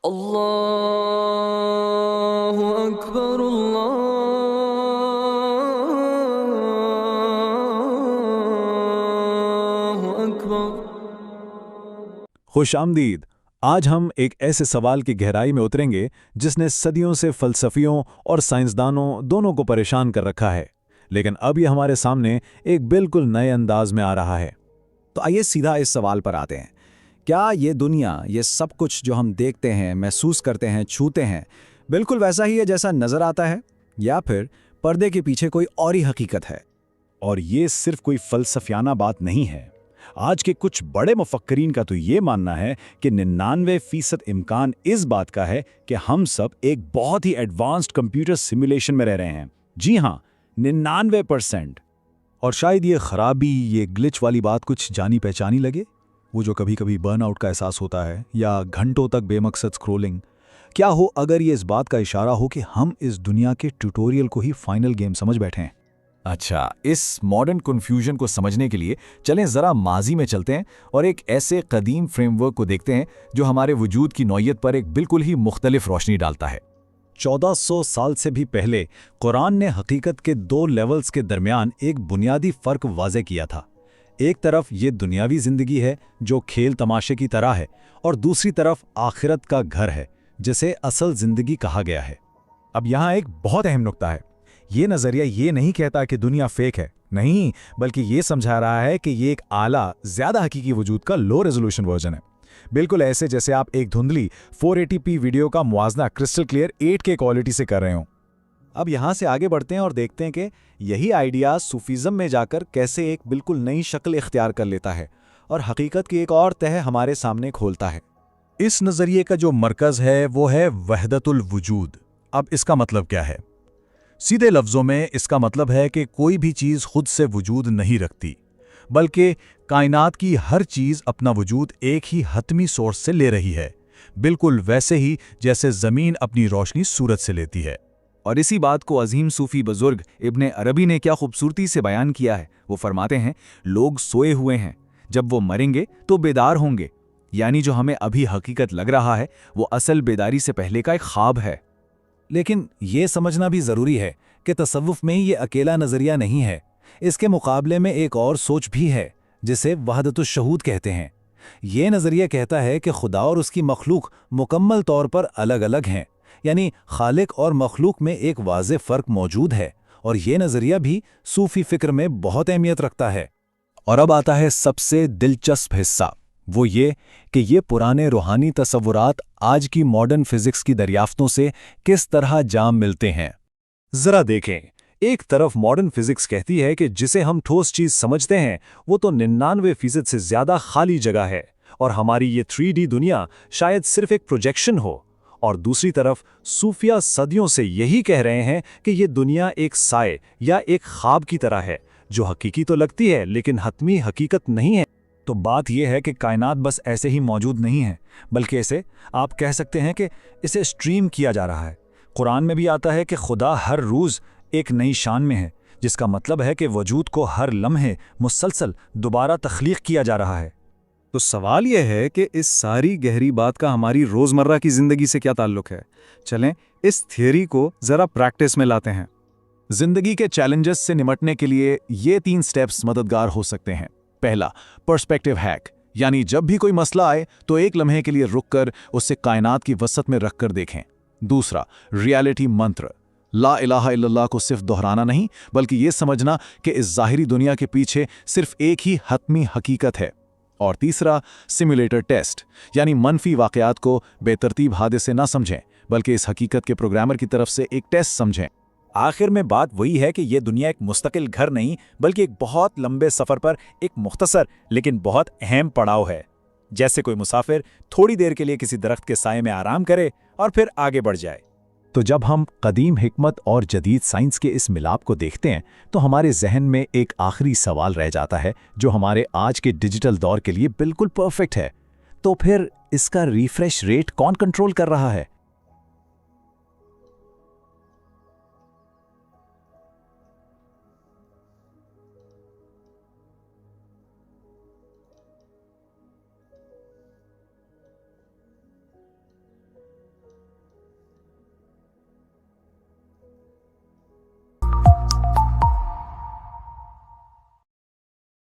اللہ اکبر اللہ اکبر۔ خوش آمدید۔ آج ہم ایک ایسے سوال کی گہرائی میں اتریں گے جس نے صدیوں سے فلسفیوں اور سائنسدانوں دونوں کو پریشان کر رکھا ہے، لیکن اب یہ ہمارے سامنے ایک بالکل نئے انداز میں آ رہا ہے۔ تو آئیے سیدھا اس سوال پر آتے ہیں، کیا یہ دنیا، یہ سب کچھ جو ہم دیکھتے ہیں، محسوس کرتے ہیں، چھوتے ہیں، بالکل ویسا ہی ہے جیسا نظر آتا ہے، یا پھر پردے کے پیچھے کوئی اور ہی حقیقت ہے؟ اور یہ صرف کوئی فلسفیانہ بات نہیں ہے۔ آج کے کچھ بڑے مفکرین کا تو یہ ماننا ہے کہ 99% امکان اس بات کا ہے کہ ہم سب ایک بہت ہی ایڈوانسڈ کمپیوٹر سیمولیشن میں رہ رہے ہیں۔ جی ہاں، 99%۔ اور شاید یہ خرابی، یہ گلچ والی بات کچھ جانی پہچانی لگے، وہ جو کبھی کبھی برن آؤٹ کا احساس ہوتا ہے یا گھنٹوں تک بے مقصد سکرولنگ۔ کیا ہو اگر یہ اس بات کا اشارہ ہو کہ ہم اس دنیا کے ٹیوٹوریل کو ہی فائنل گیم سمجھ بیٹھے ہیں؟ اچھا، اس ماڈرن کنفیوژن کو سمجھنے کے لیے چلیں ذرا ماضی میں چلتے ہیں اور ایک ایسے قدیم فریم ورک کو دیکھتے ہیں جو ہمارے وجود کی نوعیت پر ایک بالکل ہی مختلف روشنی ڈالتا ہے۔ 1400 سال سے بھی پہلے قرآن نے حقیقت کے 2 لیولز کے درمیان ایک بنیادی فرق واضح کیا تھا۔ ایک طرف یہ دنیاوی زندگی ہے جو کھیل تماشے کی طرح ہے، اور دوسری طرف آخرت کا گھر ہے جسے اصل زندگی کہا گیا ہے۔ اب یہاں ایک بہت اہم نقطہ ہے۔ یہ نظریہ یہ نہیں کہتا کہ دنیا فیک ہے، نہیں، بلکہ یہ سمجھا رہا ہے کہ یہ ایک اعلیٰ، زیادہ حقیقی وجود کا لو ریزولوشن ورژن ہے، بالکل ایسے جیسے آپ ایک دھندلی 480p ویڈیو کا موازنہ کرسٹل کلیئر 8K کوالٹی سے کر رہے ہوں۔ اب یہاں سے آگے بڑھتے ہیں اور دیکھتے ہیں کہ یہی آئیڈیا صوفیزم میں جا کر کیسے ایک بالکل نئی شکل اختیار کر لیتا ہے اور حقیقت کی ایک اور تہہ ہمارے سامنے کھولتا ہے۔ اس نظریے کا جو مرکز ہے وہ ہے وحدت الوجود۔ اب اس کا مطلب کیا ہے؟ سیدھے لفظوں میں اس کا مطلب ہے کہ کوئی بھی چیز خود سے وجود نہیں رکھتی، بلکہ کائنات کی ہر چیز اپنا وجود ایک ہی حتمی سورس سے لے رہی ہے، بالکل ویسے ہی جیسے زمین اپنی روشنی سورج سے لیتی ہے۔ اور اسی بات کو عظیم صوفی بزرگ ابن عربی نے کیا خوبصورتی سے بیان کیا ہے۔ وہ فرماتے ہیں، لوگ سوئے ہوئے ہیں، جب وہ مریں گے تو بیدار ہوں گے، یعنی جو ہمیں ابھی حقیقت لگ رہا ہے وہ اصل بیداری سے پہلے کا ایک خواب ہے۔ لیکن یہ سمجھنا بھی ضروری ہے کہ تصوف میں یہ اکیلا نظریہ نہیں ہے، اس کے مقابلے میں ایک اور سوچ بھی ہے جسے وحدت الشہود کہتے ہیں۔ یہ نظریہ کہتا ہے کہ خدا اور اس کی مخلوق مکمل طور پر الگ الگ ہیں، یعنی خالق اور مخلوق میں ایک واضح فرق موجود ہے، اور یہ نظریہ بھی صوفی فکر میں بہت اہمیت رکھتا ہے۔ اور اب آتا ہے سب سے دلچسپ حصہ، وہ یہ کہ یہ پرانے روحانی تصورات آج کی ماڈرن فزکس کی دریافتوں سے کس طرح جام ملتے ہیں۔ ذرا دیکھیں، ایک طرف ماڈرن فزکس کہتی ہے کہ جسے ہم ٹھوس چیز سمجھتے ہیں وہ تو 99% سے زیادہ خالی جگہ ہے، اور ہماری یہ 3D دنیا شاید صرف ایک پروجیکشن ہو، اور دوسری طرف صوفیہ صدیوں سے یہی کہہ رہے ہیں کہ یہ دنیا ایک سائے یا ایک خواب کی طرح ہے، جو حقیقی تو لگتی ہے لیکن حتمی حقیقت نہیں ہے۔ تو بات یہ ہے کہ کائنات بس ایسے ہی موجود نہیں ہے، بلکہ اسے آپ کہہ سکتے ہیں کہ اسے اسٹریم کیا جا رہا ہے۔ قرآن میں بھی آتا ہے کہ خدا ہر روز ایک نئی شان میں ہے، جس کا مطلب ہے کہ وجود کو ہر لمحے مسلسل دوبارہ تخلیق کیا جا رہا ہے۔ تو سوال یہ ہے کہ اس ساری گہری بات کا ہماری روزمرہ کی زندگی سے کیا تعلق ہے؟ چلیں اس تھیوری کو ذرا پریکٹس میں لاتے ہیں۔ زندگی کے چیلنجز سے نمٹنے کے لیے یہ 3 سٹیپس مددگار ہو سکتے ہیں۔ پہلا، پرسپیکٹیو ہیک، یعنی جب بھی کوئی مسئلہ آئے تو ایک لمحے کے لیے رک کر اسے کائنات کی وسط میں رکھ کر دیکھیں۔ دوسرا، ریالٹی منتر، لا الہ الا اللہ کو صرف دہرانا نہیں، بلکہ یہ سمجھنا کہ اس ظاہری دنیا کے پیچھے صرف ایک ہی حتمی حقیقت ہے۔ اور تیسرا، سیمولیٹر ٹیسٹ، یعنی منفی واقعات کو بے ترتیب حادثے نہ سمجھیں، بلکہ اس حقیقت کے پروگرامر کی طرف سے ایک ٹیسٹ سمجھیں۔ آخر میں بات وہی ہے کہ یہ دنیا ایک مستقل گھر نہیں، بلکہ ایک بہت لمبے سفر پر ایک مختصر لیکن بہت اہم پڑاؤ ہے۔ جیسے کوئی مسافر تھوڑی دیر کے لیے کسی درخت کے سائے میں آرام کرے اور پھر آگے بڑھ جائے۔ تو جب ہم قدیم حکمت اور جدید سائنس کے اس ملاپ کو دیکھتے ہیں تو ہمارے ذہن میں ایک آخری سوال رہ جاتا ہے جو ہمارے آج کے ڈیجیٹل دور کے لیے بالکل پرفیکٹ ہے۔ تو پھر اس کا ریفریش ریٹ کون کنٹرول کر رہا ہے؟